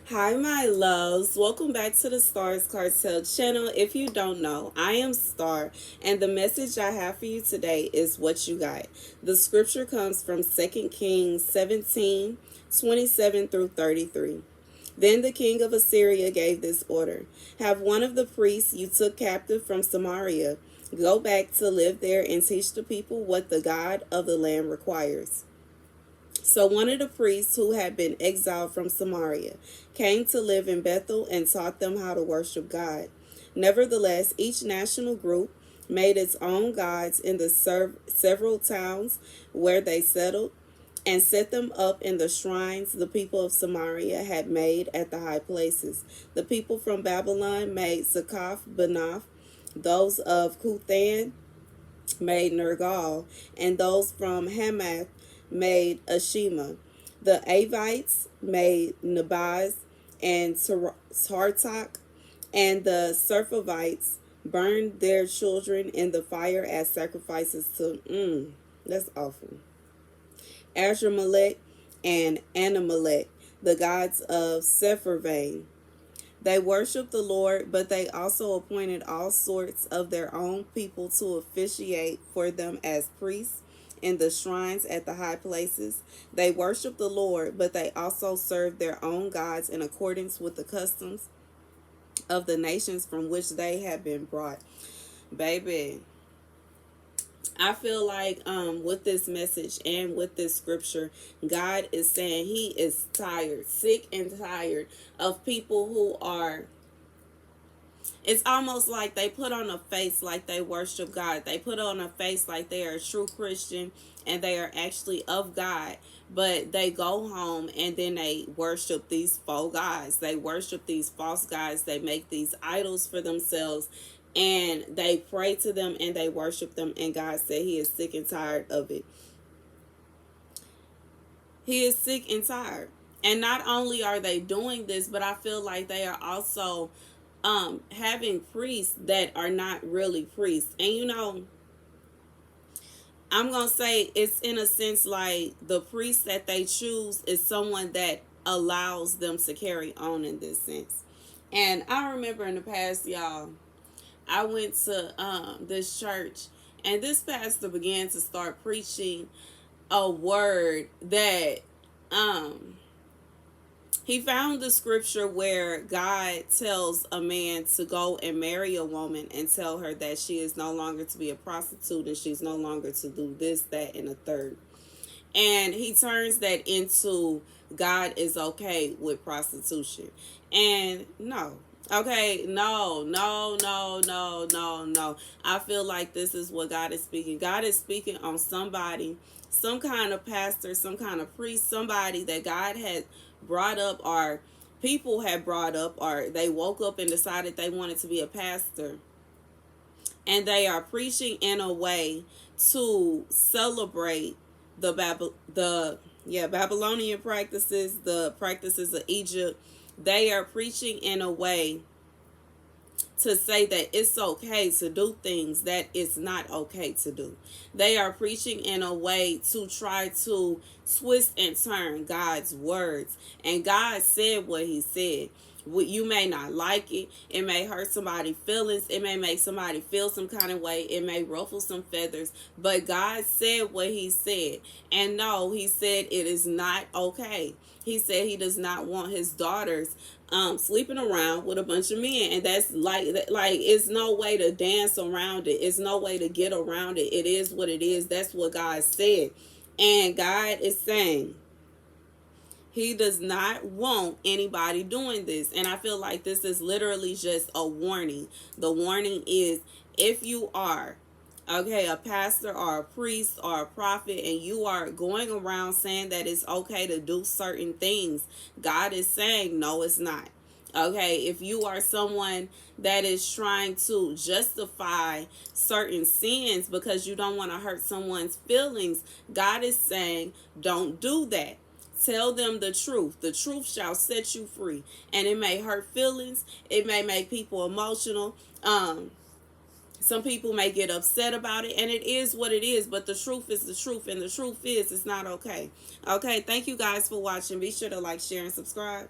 Hi, my loves. Welcome back to the Starscartel channel. If you don't know, I am Star, and the message I have for you today is what you got. The scripture comes from 2 Kings 17:27 through 33. Then the king of Assyria gave this order: have one of the priests you took captive from Samaria go back to live there and teach the people what the God of the land requires. So one of the priests who had been exiled from Samaria came to live in Bethel and taught them how to worship God. Nevertheless, each national group made its own gods in the several towns where they settled and set them up in the shrines the people of Samaria had made at the high places. The people from Babylon made Succoth Benoth, those of Cuthan made Nergal, and those from Hamath made Ashima. The Avites made Nabaz and Tartak, and the Serphavites burned their children in the fire as sacrifices to, that's awful, Azramelech and Anamelech, the gods of Sepharvaim. They worshiped the Lord, but they also appointed all sorts of their own people to officiate for them as priests in the shrines at the high places. They worshiped the Lord, but they also served their own gods in accordance with the customs of the nations from which they had been brought. Baby, I feel like with this message and with this scripture, God is saying he is tired, sick and tired of people who are, it's almost like they put on a face like they worship God. They put on a face like they are a true Christian and they are actually of God. But they go home and then they worship these faux gods. They worship these false gods. They make these idols for themselves. And they pray to them and they worship them. And God said he is sick and tired of it. He is sick and tired. And not only are they doing this, but I feel like they are also having priests that are not really priests. And you know, I'm going to say it's in a sense like the priest that they choose is someone that allows them to carry on in this sense. And I remember in the past, y'all, I went to this church and this pastor began to start preaching a word that he found the scripture where God tells a man to go and marry a woman and tell her that she is no longer to be a prostitute and she's no longer to do this, that, and a third. And he turns that into God is okay with prostitution. And no. Okay, no. I feel like this is what God is speaking. God is speaking on somebody, some kind of pastor, some kind of priest, somebody that God had brought up or people had brought up or they woke up and decided they wanted to be a pastor. And they are preaching in a way to celebrate the Babylonian practices, the practices of Egypt. They are preaching in a way to say that it's okay to do things that it's not okay to do. They are preaching in a way to try to twist and turn God's words. And God said what he said. You may not like it. It may hurt somebody's feelings. It may make somebody feel some kind of way. It may ruffle some feathers. But God said what he said. And no, he said it is not okay. He said he does not want his daughters sleeping around with a bunch of men. And that's like it's no way to dance around it. It's no way to get around it. It is what it is. That's what God said. And God is saying he does not want anybody doing this. And I feel like this is literally just a warning. The warning is, if you are, okay, a pastor or a priest or a prophet, and you are going around saying that it's okay to do certain things, God is saying, no, it's not. Okay, if you are someone that is trying to justify certain sins because you don't want to hurt someone's feelings, God is saying, don't do that. Tell them the truth. The truth shall set you free. And it may hurt feelings. It may make people emotional. Some people may get upset about it, and it is what it is, but the truth is the truth, and the truth is it's not okay. Okay, thank you guys for watching. Be sure to like, share, and subscribe.